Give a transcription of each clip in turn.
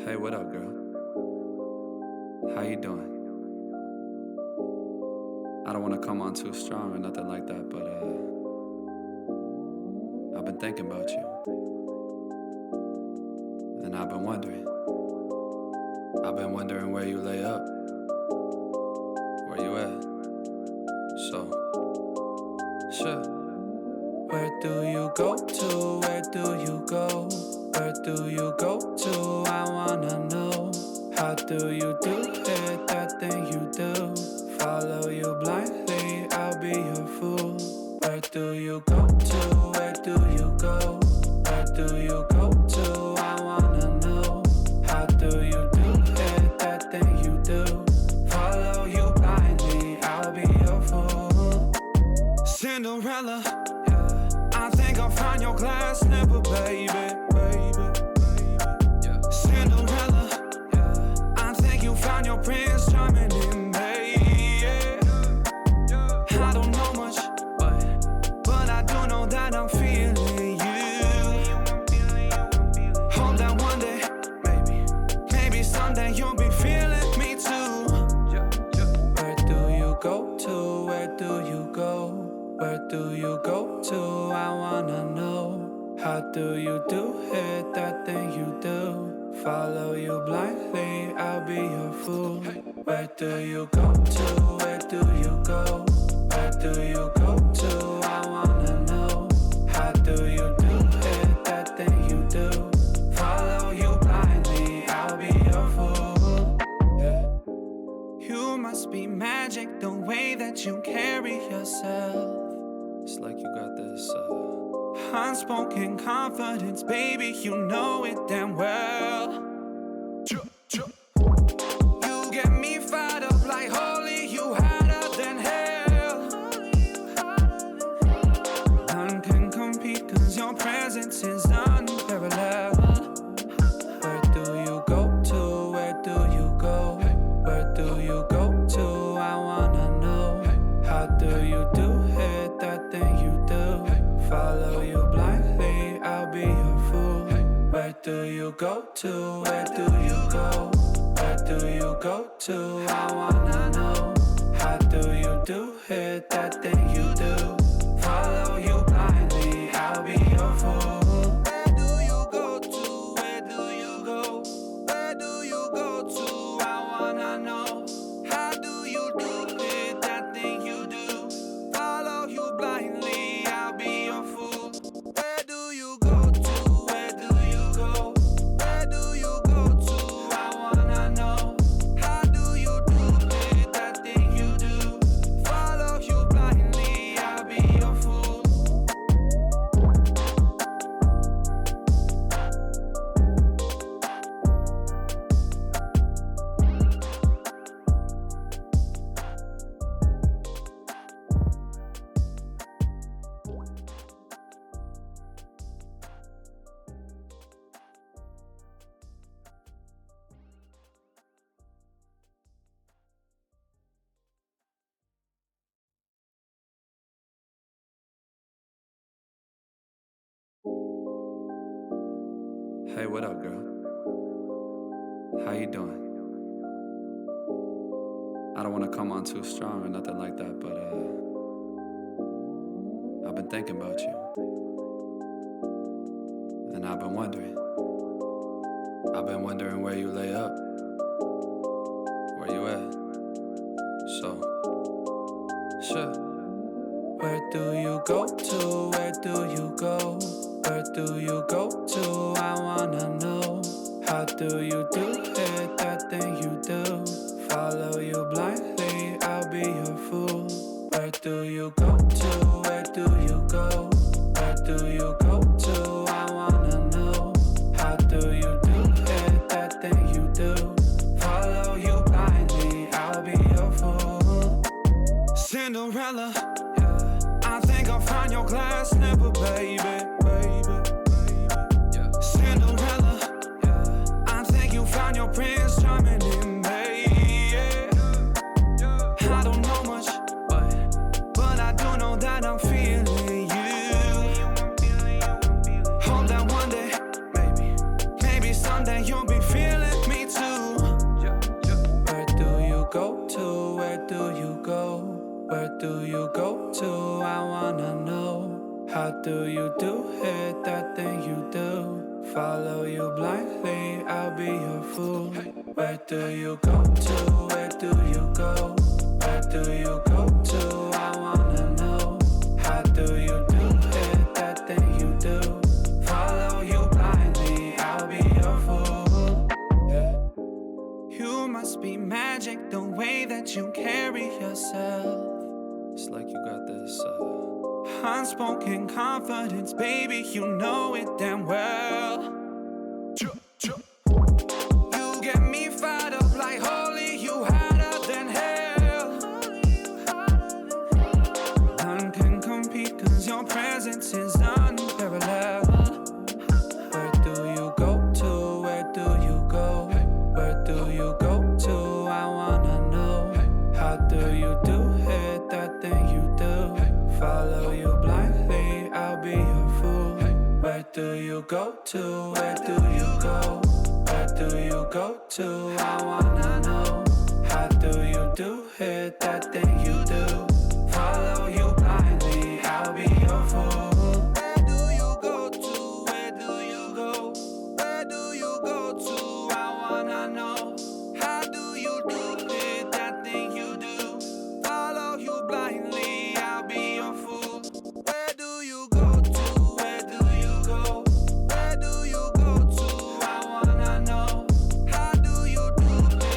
Hey, what up, girl? How you doing? I don't want to come on too strong or nothing like that, but I've been thinking about you. And I've been wondering where you lay up. Where you at? So, sure. Where do you go to? Where do you go? Where do you go to? I wanna know. How do you do it? That thing you do. Follow you blindly, I'll be your fool. Where do you go to? Where do you go? Where do you go to? I wanna know. How do you do it? That thing you do. Follow you blindly, I'll be your fool. Cinderella, I think I'll find your glass slipper, baby. Cinderella, I think you found your prince charming in me. I don't know much, but I do know that I'm feeling you. Hope that one day, maybe someday you'll be feeling me too. Where do you go to? Where do you go? Where do you go to? I wanna know. How do you do it? That thing you do. Follow you blindly, I'll be your fool. Where do you go to? Where do you go? Where do you go to? I wanna know. How do you do it? That thing you do. Follow you blindly, I'll be your fool. You must be magic, the way that you carry yourself. It's like you got this unspoken confidence, baby, you know it damn well. You get me fired up like holy, you hotter than hell. None can compete cause your presence is unparalleled. Where do you go to? Where do you go? Where do you go to? I wanna know. How do you do it? That thing you do. Follow you blindly, I'll be your fool. Where do you go to? Where do you go? Where do you go to? I wanna know. How do you do it? That thing you do. Follow you blindly, I'll be your fool. Where do you go to? Where do you go? Where do you go to? I wanna know. How do you do it? That thing you do. Follow you blindly, I'll be your fool. Where do you go to? Where do you go? Where do you go to? I wanna know. How do you do it? That thing you do. Follow you blindly, I'll be your fool. Hey, what up, girl? How you doing? I don't want to come on too strong or nothing like that, but I've been thinking about you. And I've been wondering where you lay up. Where you at? So, sure. Where do you go to? Where do you go? Where do you go to? I wanna know. How do you do it? That thing you do. Follow you blindly, I'll be your fool. Where do you go to? Where do you go? Where do you go to? I wanna know. How do you do it? That thing you do. Follow you blindly, I'll be your fool. Cinderella, I think I'll find your glass slipper, baby. Cinderella, I think you found your prince charming in me. I don't know much, but I do know that I'm feeling you. Hope that one day, maybe someday you'll be feeling do you go to? I wanna know. How do you do it, that thing you do? Follow you blindly, I'll be your fool. Where do you go to? Where do you go? Where do you go to? I wanna know. How do you do it, that thing you do? Follow you blindly, I'll be your fool. Yeah. You must be magic, the way that you carry yourself. It's like you got this unspoken confidence, baby, you know it damn well. You get me fired up like holy, you hotter than hell. None can compete, cause your presence is unparalleled. Where do you go to? Where do you go? Where do you go to? I wanna know. How do you do it, that thing you do? Follow you blindly, I'll be your fool. Where do you go to? Where do you go? Where do you go to? I wanna know. How do you do it, that thing you do? Follow you blindly, I'll be your fool. Where do you go to? Where do you go? Where do you go to? I wanna know. How do you do it, that thing you do? Follow you blindly, I'll be your fool. Where do you go to? Where do you go? Where do you go to? I wanna know. How do you do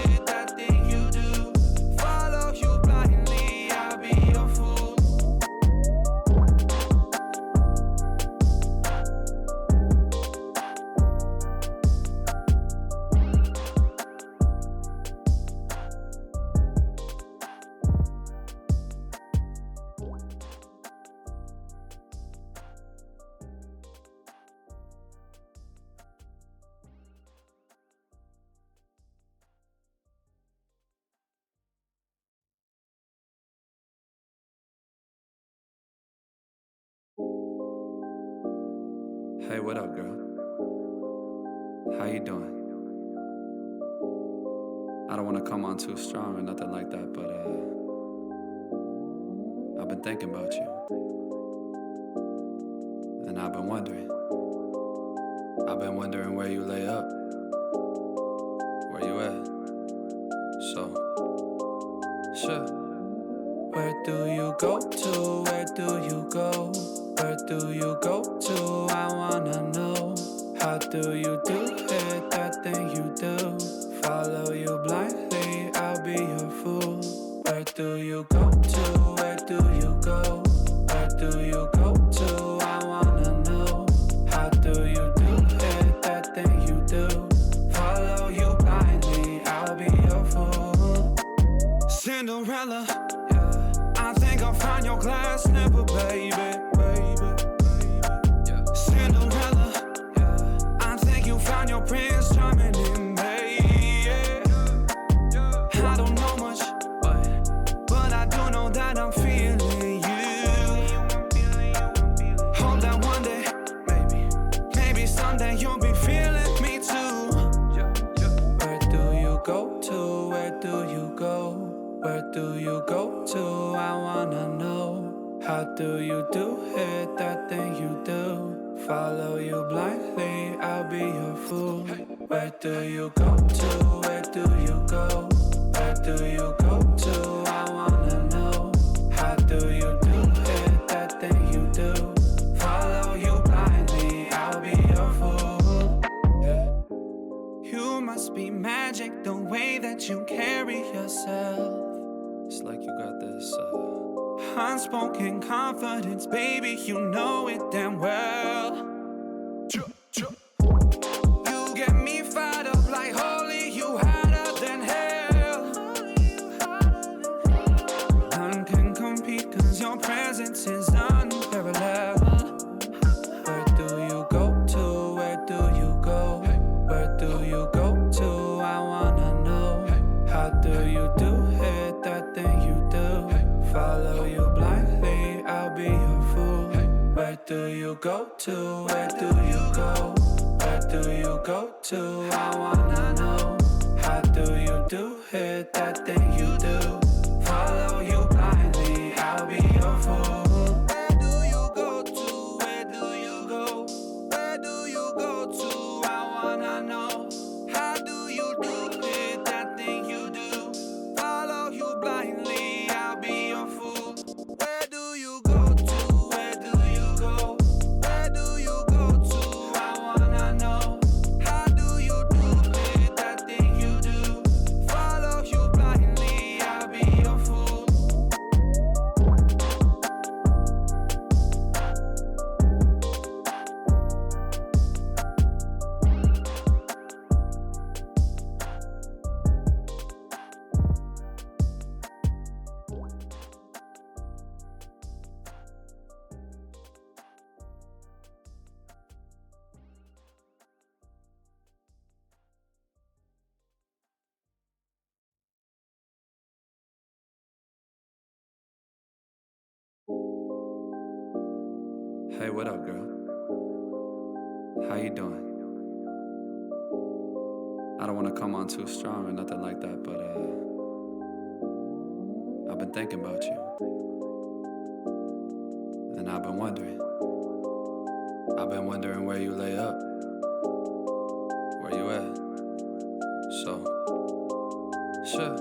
it, that thing you do? Follow you blindly, I'll be your fool. Hey, what up, girl? How you doing? I don't want to come on too strong or nothing like that, but I've been thinking about you. And I've been wondering. I've been wondering where you lay up. Where you at? So, sure. Where do you go to? Where do you go? Where do you go to? I wanna know. How do you do it, that thing you do? Follow you blindly, I'll be your fool. Where do you go to? Where do you go? Where do you go to? I wanna know. How do you do it, that thing you do? Follow you blindly, I'll be your fool. Cinderella, I think I'll find your glass slipper, baby. Cinderella, I think you found your prince charming in me. I don't know much, but I do know that I'm feeling you. Hope that one day, maybe someday you'll be feeling me too. Where do you go to? Where do you go? Where do you go to? I wanna know. How do you do it, that thing you do? Follow you blindly, I'll be your fool. Where do you go to? Where do you go? Where do you go to? I wanna know. How do you do it, that thing you do? Follow you blindly, I'll be your fool. Yeah. You must be magic, the way that you carry yourself. It's like you got this unspoken confidence, baby, you know it damn well. You get me fired up like holy, you hotter than hell. None can compete, cause your presence is unparalleled. Where do you go to? Where do you go? Where do you go to? I wanna know. How do you do it, that thing you do? Follow you blindly, I'll be your fool. Where do you go to? Where do you go? Where do you go to? I wanna know. How do you do it, that thing you do? Follow you blindly, I'll Hey, what up, girl? How you doing? I don't want to come on too strong or nothing like that, but I've been thinking about you. And I've been wondering. Where you lay up. Where you at? So, sure.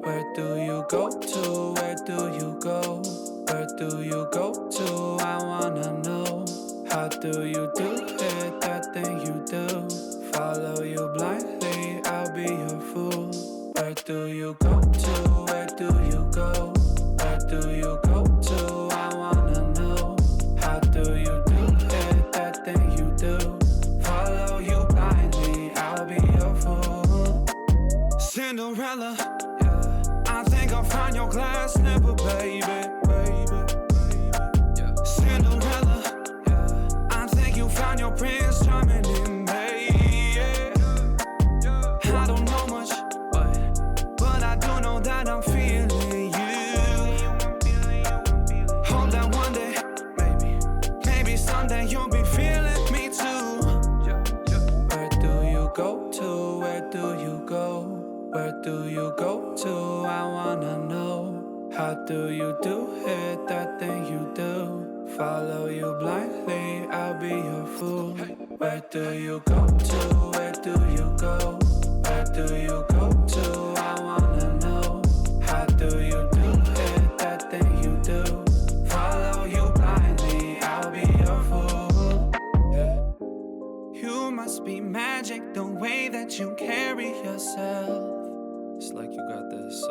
Where do you go to? Where do you go? Where do you go to? I wanna know. How do you do it? That thing you do. Follow you blindly, I'll be your fool. Where do you go to? Where do you go? Where do you go to? I wanna know. How do you do it? That thing you do. Follow you blindly, I'll be your fool. Cinderella, I think I'll find your glass slipper, baby. Cinderella, I think you found your prince charming in me. I don't know much, but I do know that I'm feeling you. Hope that one day, maybe someday you'll be feeling me too. Where do you go to? Where do you go? Where do you go to? I wanna know. How do you do it? That thing you do. Follow you blindly, I'll be your fool. Where do you go to? Where do you go? Where do you go to? I wanna know. How do you do it? That thing you do. Follow you blindly, I'll be your fool. You must be magic, the way that you carry yourself. It's like you got this